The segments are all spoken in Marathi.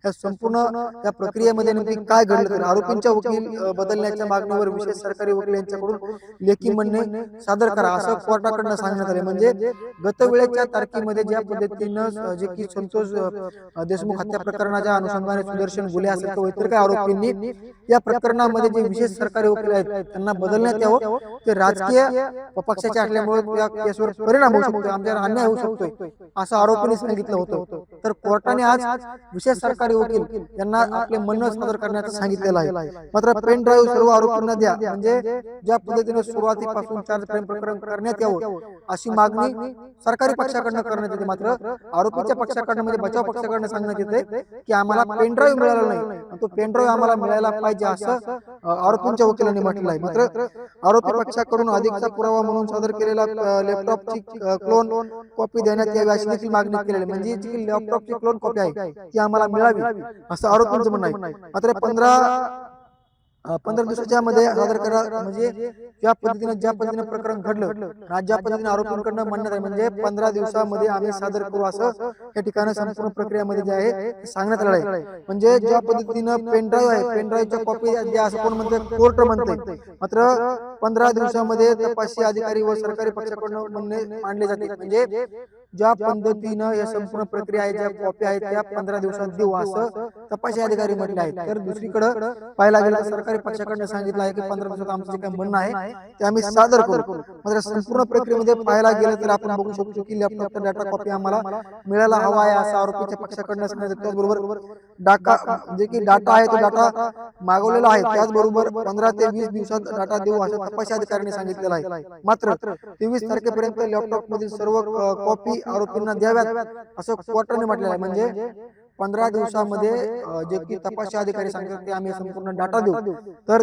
या संपूर्ण या प्रक्रियेमध्ये नेमकी काय घडलं, तर आरोपींच्या वकील बदलण्याच्या मागणीवर विशेष सरकारी वकील यांच्याकडून लेखी म्हणणे सादर करा असं कोर्टाकडनं सांगण्यात आले। म्हणजे गत वेळेच्या तारखेमध्ये ज्या पद्धतीनं जे की संतोष देशमुख हत्या प्रकरणाच्या अनुषंगाने सुदर्शन गुले असेल किंवा इतर काही आरोपींनी या प्रकरणामध्ये जे विशेष सरकारी वकील आहेत त्यांना बदलण्यात यावं, ते राजकीय पक्षाचे असल्यामुळे या केसवर परिणाम होऊ शकतो, आमच्यावर अन्याय होऊ शकतोय असं आरोपींनी सांगितलं होतं। तर कोर्टाने आज विशेष सरकारी वकील यांना आपले म्हणणं सादर करण्याचं सांगितलेलं आहे। मात्र पेन ड्राईव्ह सर्व आरोपींना द्या, म्हणजे ज्या पद्धतीने सुरुवातीपासून चार्ज फ्रेम प्रकरण करण्यात यावं अशी मागणी सरकारी पक्षाकडनं करण्यात येते। मात्र आरोपीच्या पक्षाकडनं म्हणजे बचाव पक्षाकडनं सांगण्यात येते की आम्हाला पेन ड्राईव्ह मिळाला नाही, तो पेन ड्राईव्ह आम्हाला मिळायला पाहिजे असं आरोपींच्या वकिलांनी म्हटलं आहे। मात्र आरोपी पक्षाकडून अधिकचा पुरावा म्हणून सादर केलेला लॅपटॉपची क्लोन कॉपी देण्यात यावी अशी देखील मागणी केलेली, म्हणजे जी लॅपटॉपची क्लोन कॉपी आहे ती आम्हाला मिळावी असं आरोपींचं म्हणणं आहे। मात्र 15 दिवसाच्या मध्ये सादर करा, म्हणजे ज्या पद्धतीने प्रकरण घडलं, ज्या पद्धतीने आरोपींकडनं म्हणण्यात आहे, म्हणजे 15 दिवसामध्ये आम्ही सादर करू असं या ठिकाणी संपूर्ण प्रक्रियामध्ये जे आहे सांगण्यात आलं आहे। म्हणजे ज्या पद्धतीनं पेन ड्राईव्ह आहे, पेन ड्राईव्हच्या कॉपी द्या असं कोण म्हणते, कोर्ट म्हणते। मात्र 15 दिवसामध्ये तपासी अधिकारी व सरकारी पक्षाकडून म्हणणे मांडले जाते, म्हणजे ज्या पद्धतीनं या संपूर्ण प्रक्रिया आहे, ज्या कॉपी आहेत त्या 15 दिवसात देऊ असं तपासी अधिकारी म्हटले आहेत। तर दुसरीकडे पाहायला गेलं तर सरकारी पक्षाकडनं सांगितलं आहे की 15 दिवसात आमचं जे काही म्हणणं आहे ते आम्ही सादर करू। मात्र संपूर्ण प्रक्रियेमध्ये पाहायला गेलं तर आपण बघू शकतो की लॅपटॉपचा डाटा कॉपी आम्हाला मिळायला हवा आहे असं आरोपीच्या पक्षाकडनं सांगितलं। त्याचबरोबर जे की डाटा आहे तो डाटा मागवलेला आहे, त्याचबरोबर 15 ते 20 दिवसात डाटा देऊ असं तपासी अधिकाऱ्यांनी सांगितलेलं आहे। मात्र 23 तारखेपर्यंत लॅपटॉप मधील सर्व कॉपी आरोपींना द्याव्यात असं कोर्टाने म्हटलेलं आहे। म्हणजे 15 दिवसामध्ये जे की तपासी अधिकारी सांगतात ते आम्ही संपूर्ण डाटा देऊ। तर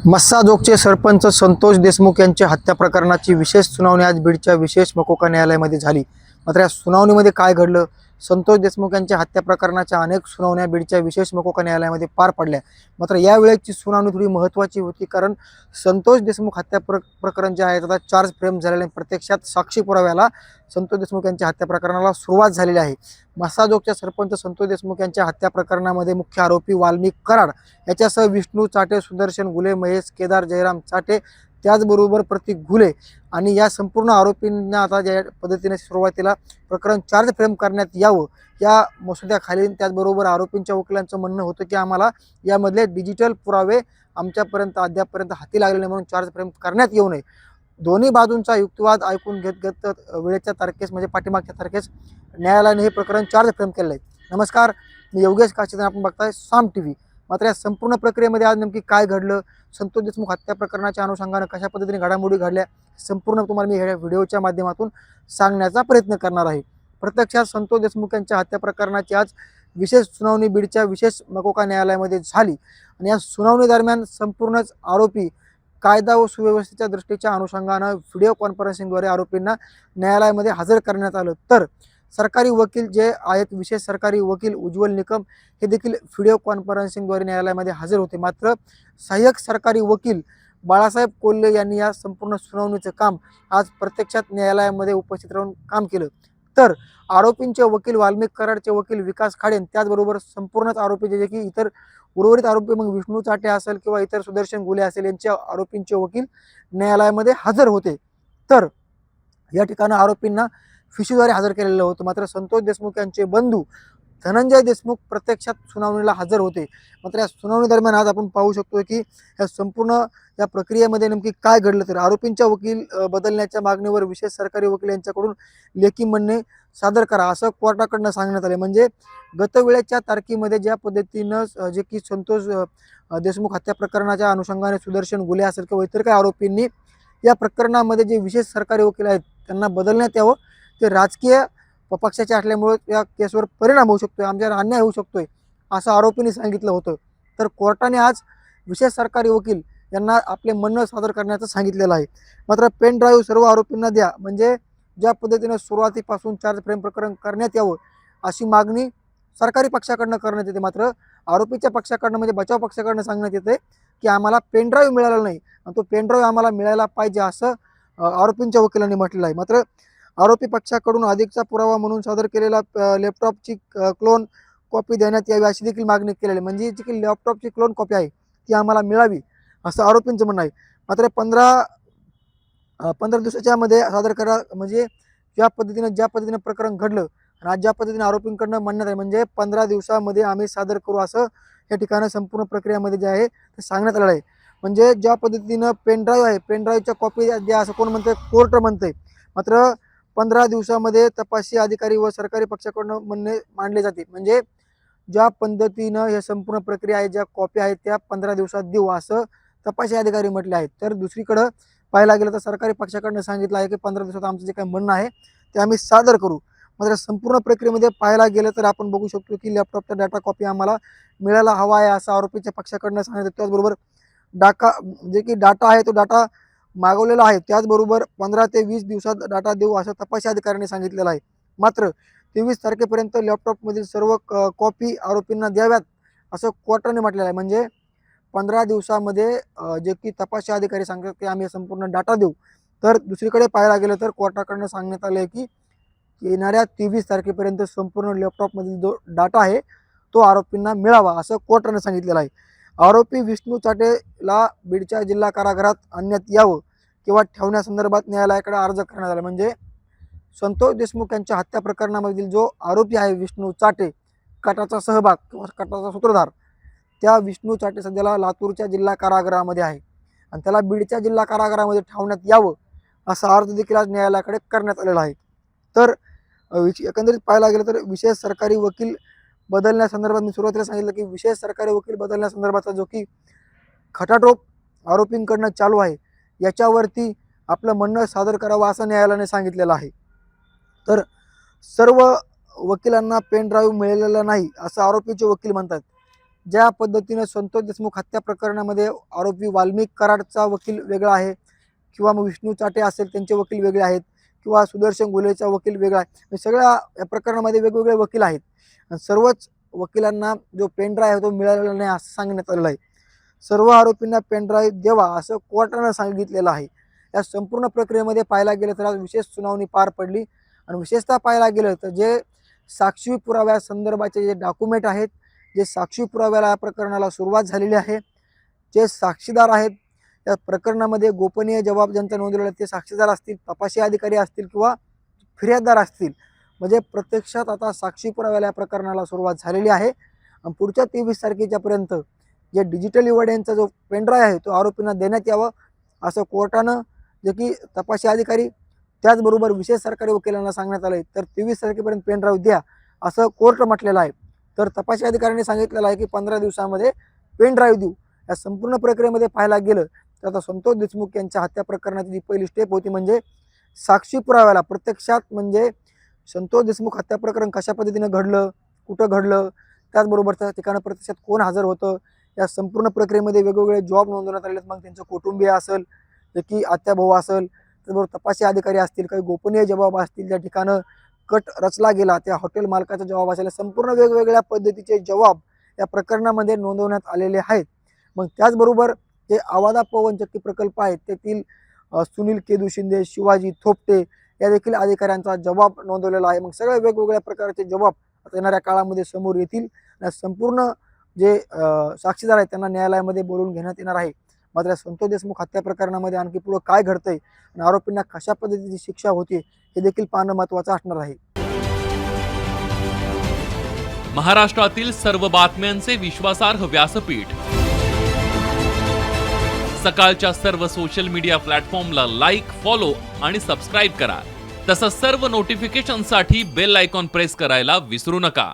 मस्साजोगचे सरपंच संतोष देशमुख यांच्या हत्या प्रकरणाची विशेष सुनावणी आज बीडच्या विशेष मकोका न्यायालयामध्ये झाली। मात्र या सुनावणीमध्ये काय घडलं, संतोष देशमुख यांच्या हत्या प्रकरणाच्या अनेक सुनावण्या बीडच्या विशेष मकोका न्यायालयामध्ये पार पडल्या। मात्र या वेळेची सुनावणी थोडी महत्त्वाची होती, कारण संतोष देशमुख हत्या प्रकरण जे आहे आता चार्ज फ्रेम झालेले, प्रत्यक्षात साक्षी पुराव्याला संतोष देशमुख यांच्या हत्या प्रकरणाला सुरुवात झालेली आहे। मस्साजोगच्या सरपंच संतोष देशमुख यांच्या हत्या प्रकरणामध्ये मुख्य आरोपी वाल्मिक कराड याच्यासह विष्णू चाटे, सुदर्शन गुले, महेश केदार, जयराम चाटे, त्याचबरोबर प्रतीक घुले आणि या संपूर्ण आरोपींना आता ज्या पद्धतीने सुरुवातीला प्रकरण चार्ज फ्रेम करण्यात यावं या मसुद्याखाली, त्याचबरोबर आरोपींच्या वकिलांचं म्हणणं होतं की आम्हाला यामधले डिजिटल पुरावे आमच्यापर्यंत अद्यापपर्यंत हाती लागले म्हणून चार्ज फ्रेम करण्यात येऊ नये। दोन्ही बाजूंचा युक्तिवाद ऐकून घेत वेळेच्या तारखेस म्हणजे पाठीमागच्या तारखेस न्यायालयाने हे प्रकरण चार्ज फ्रेम केलं आहे। नमस्कार, मी योगेश काशीद, आपण बघताय साम टीव्ही। मात्र या संपूर्ण प्रक्रियेमध्ये आज नेमकी काय घडलं, संतोष देशमुख हत्या प्रकरणाच्या अनुषंगाने कशा पद्धतीने घडामोडी घडल्या, संपूर्ण तुम्हाला मी ह्या व्हिडिओच्या माध्यमातून सांगण्याचा प्रयत्न करणार आहे। प्रत्यक्षात संतोष देशमुख यांच्या हत्या प्रकरणाची आज विशेष सुनावणी बीडच्या विशेष मकोका न्यायालयामध्ये झाली आणि या सुनावणी दरम्यान संपूर्णच आरोपी कायदा व सुव्यवस्थेच्या दृष्टीच्या अनुषंगाने व्हिडिओ कॉन्फरन्सिंगद्वारे आरोपींना न्यायालयामध्ये हजर करण्यात आलं। तर सरकारी वकील जे आहेत, विशेष सरकारी वकील उज्ज्वल निकम हे देखील व्हिडिओ कॉन्फरन्सिंगद्वारे न्यायालयामध्ये हजर होते। मात्र सहाय्यक सरकारी वकील बाळासाहेब कोल्हे यांनी या संपूर्ण सुनावणीचं काम आज प्रत्यक्षात न्यायालयामध्ये उपस्थित राहून काम केलं। तर आरोपींचे वकील वाल्मिक कराडचे वकील विकास खाडेन, त्याचबरोबर संपूर्णच आरोपीचे जे की इतर उर्वरित आरोपी मग विष्णू चाटे असेल किंवा इतर सुदर्शन गुले असेल यांच्या आरोपींचे वकील न्यायालयामध्ये हजर होते। तर या ठिकाणी आरोपींना फिशीद्वारे हजर केलेलं होतं। मात्र संतोष देशमुख यांचे बंधू धनंजय देशमुख प्रत्यक्षात सुनावणीला हजर होते। मात्र या सुनावणी दरम्यान आज आपण पाहू शकतो की या संपूर्ण या प्रक्रियेमध्ये नेमकी काय घडलं, तर आरोपींच्या वकील बदलण्याच्या मागणीवर विशेष सरकारी वकील यांच्याकडून लेखी म्हणणे सादर करा असं कोर्टाकडनं सांगण्यात आले। म्हणजे गत वेळेच्या तारखेमध्ये ज्या पद्धतीनं जे की संतोष देशमुख हत्या प्रकरणाच्या अनुषंगाने सुदर्शन गुले असेल किंवा इतर काही आरोपींनी या प्रकरणामध्ये जे विशेष सरकारी वकील आहेत त्यांना बदलण्यात यावं, ते राजकीय पक्षाचे असल्यामुळे या केसवर परिणाम होऊ शकतोय, आमच्यावर अन्याय होऊ शकतोय असं आरोपींनी सांगितलं होतं। तर कोर्टाने आज विशेष सरकारी वकील यांना आपले म्हणणं सादर करण्याचं सांगितलेलं आहे। मात्र पेन ड्राईव्ह सर्व आरोपींना द्या, म्हणजे ज्या पद्धतीने सुरुवातीपासून चार्ज फ्रेम प्रकरण करण्यात यावं अशी मागणी सरकारी पक्षाकडनं करण्यात येते। मात्र आरोपीच्या पक्षाकडनं म्हणजे बचाव पक्षाकडनं सांगण्यात येते की आम्हाला पेन ड्राईव्ह मिळाला नाही आणि तो पेन ड्राईव्ह आम्हाला मिळायला पाहिजे असं आरोपींच्या वकिलांनी म्हटलेलं आहे। मात्र आरोपी पक्षाकडून अधिकचा पुरावा म्हणून सादर केलेला लॅपटॉपची क्लोन कॉपी देण्यात यावी अशी देखील मागणी केलेली आहे. म्हणजे जी की लॅपटॉपची क्लोन कॉपी आहे ती आम्हाला मिळावी असं आरोपींचं म्हणणं आहे. मात्र 15 दिवसाच्या मध्ये सादर करा. म्हणजे ज्या पद्धतीने प्रकरण घडलं आणि ज्या पद्धतीने आरोपींकडनं म्हणण्यात आहे म्हणजे 15 दिवसामध्ये आम्ही सादर करू असं या ठिकाणी संपूर्ण प्रक्रियामध्ये जे आहे ते सांगण्यात आलेलं आहे. म्हणजे ज्या पद्धतीनं पेनड्राईव्ह आहे, पेनड्राईव्हच्या कॉपी द्या असं कोण म्हणतंय, कोर्ट म्हणतंय. मात्र 15 दिवसामध्ये तपासी अधिकारी व सरकारी पक्षाकडून म्हणणे मांडले जाते. म्हणजे ज्या पद्धतीनं हे संपूर्ण प्रक्रिया आहे, ज्या कॉपी आहेत त्या 15 दिवसात देऊ असं तपासी अधिकारी म्हटले आहेत. तर दुसरीकडं पाहायला गेलं तर सरकारी पक्षाकडनं सांगितलं आहे की 15 दिवसात आमचं जे काही म्हणणं आहे ते आम्ही सादर करू. मात्र संपूर्ण प्रक्रियेमध्ये पाहायला गेलं तर आपण बघू शकतो की लॅपटॉपचा डाटा कॉपी आम्हाला मिळायला हवा आहे असं आरोपीच्या पक्षाकडनं सांगितलं. त्याचबरोबर जे की डाटा आहे तो डाटा मागवलेला आहे. त्याचबरोबर 15 ते 20 दिवसात डाटा देऊ असं तपासी अधिकाऱ्यांनी सांगितलेलं आहे. मात्र 23 तारखेपर्यंत लॅपटॉपमधील सर्व कॉपी आरोपींना द्याव्यात असं कोर्टाने म्हटलेलं आहे. म्हणजे 15 दिवसामध्ये जे की तपासी अधिकारी सांगतात की आम्ही संपूर्ण डाटा देऊ. तर दुसरीकडे पाहायला गेलं तर कोर्टाकडनं सांगण्यात आलं आहे की येणाऱ्या 23 तारखेपर्यंत संपूर्ण लॅपटॉपमधील जो डाटा आहे तो आरोपींना मिळावा असं कोर्टाने सांगितलेलं आहे. आरोपी विष्णू चाटेला बीडच्या जिल्हा कारागृहात आणण्यात यावं किंवा ठेवण्यासंदर्भात न्यायालयाकडे अर्ज करण्यात आला. म्हणजे संतोष देशमुख यांच्या हत्या प्रकरणामधील जो आरोपी आहे विष्णू चाटे, कटाचा सहभाग किंवा कटाचा सूत्रधार, त्या विष्णू चाटे सध्याला लातूरच्या जिल्हा कारागृहामध्ये आहे आणि त्याला बीडच्या जिल्हा कारागृहामध्ये ठेवण्यात यावं असा अर्ज देखील आज न्यायालयाकडे करण्यात आलेला आहे. तर एकंदरीत पाहायला गेलं तर विशेष सरकारी वकील बदलण्यासंदर्भात मी सुरुवातीला सांगितलं की विशेष सरकारी वकील बदलण्यासंदर्भाचा जो की खटाटोप आरोपींकडनं चालू आहे याच्यावरती आपलं म्हणणं सादर करावं असं न्यायालयाने सांगितलेलं आहे. तर सर्व वकिलांना पेन ड्राईव्ह मिळालेला नाही असं आरोपीचे वकील म्हणतात. ज्या पद्धतीनं संतोष देशमुख हत्या प्रकरणामध्ये आरोपी वाल्मिक कराडचा वकील वेगळा आहे किंवा मग विष्णू चाटे असेल त्यांचे वकील वेगळे आहेत किंवा सुदर्शन गुलेचा वकील वेगळा आहे. सगळ्या या प्रकरणामध्ये वेगवेगळे वकील आहेत आणि सर्वच वकिलांना जो पेन ड्राईव्ह आहे तो मिळालेला नाही असं सांगण्यात आलेलं आहे. सर्व आरोपींना पेन ड्राईव्ह द्यावा असं कोर्टानं सांगितलेलं आहे. या संपूर्ण प्रक्रियेमध्ये पाहायला गेलं तर आज विशेष सुनावणी पार पडली आणि विशेषतः पाहायला गेलं तर जे साक्षी पुराव्या संदर्भाचे जे डॉक्युमेंट आहेत, जे साक्षी पुराव्याला या प्रकरणाला सुरुवात झालेली आहे, जे साक्षीदार आहेत या प्रकरणामध्ये गोपनीय जबाब ज्यांचा नोंदवलेला ते साक्षीदार असतील, तपासी अधिकारी असतील किंवा फिर्याददार असतील. म्हणजे प्रत्यक्षात आता साक्षी पुराव्याला या प्रकरणाला सुरुवात झालेली आहे आणि पुढच्या 23 तारखेच्यापर्यंत जे डिजिटल एव्हिडन्सचा जो पेनड्राईव्ह आहे तो आरोपींना देण्यात यावं असं कोर्टानं जे की तपासी अधिकारी त्याचबरोबर विशेष सरकारी वकिलांना सांगण्यात आलं आहे. तर 23 तारखेपर्यंत पेनड्राईव्ह द्या असं कोर्ट म्हटलेलं आहे. तर तपासी अधिकाऱ्यांनी सांगितलेलं आहे की 15 दिवसामध्ये पेनड्राईव्ह देऊ. या संपूर्ण प्रक्रियेमध्ये पाहायला गेलं तर आता संतोष देशमुख यांच्या हत्या प्रकरणाची जी पहिली स्टेप होती म्हणजे साक्षी पुराव्याला प्रत्यक्षात म्हणजे संतोष देशमुख हत्या प्रकरण कशा पद्धतीनं घडलं, कुठं घडलं, त्याचबरोबर त्या ठिकाणी प्रत्यक्षात कोण हजर होतं, या संपूर्ण प्रक्रियेमध्ये वेगवेगळे जॉब नोंदवण्यात आलेले. मग त्यांचं कुटुंबीय असेल, जे की आत्याभाऊ असेल, त्याचबरोबर तपासी अधिकारी असतील, काही गोपनीय जबाब असतील, त्या ठिकाणं कट रचला गेला, त्या हॉटेल मालकाचा जबाब असेल, संपूर्ण वेगवेगळ्या पद्धतीचे जबाब या प्रकरणामध्ये नोंदवण्यात आलेले आहेत. मग त्याचबरोबर जे आवादा पवनचक्की प्रकल्प आहेत त्यातील सुनील केदू शिंदे, शिवाजी थोपटे या देखील अधिकाऱ्यांचा जबाब नोंदवलेला आहे. मग सगळ्या वेगवेगळ्या प्रकारचे जबाब आता येणाऱ्या काळामध्ये समोर येतील. संपूर्ण जे साक्षीदार आहेत त्यांना न्यायालयामध्ये बोलवून घेण्यात येणार आहे. मात्र संतोष देशमुख हत्या प्रकरणामध्ये आणखी पुढे काय घडतंय आणि आरोपींना कशा पद्धतीची शिक्षा होते हे देखील पाहणं महत्त्वाचं असणार आहे. महाराष्ट्रातील सर्व बातम्यांचे विश्वासार्ह व्यासपीठ सकाळच्या सर्व सोशल मीडिया प्लॅटफॉर्मला लाईक, फॉलो आणि सबस्क्राईब करा. तसंच सर्व नोटिफिकेशनसाठी बेल आयकॉन प्रेस करायला विसरू नका.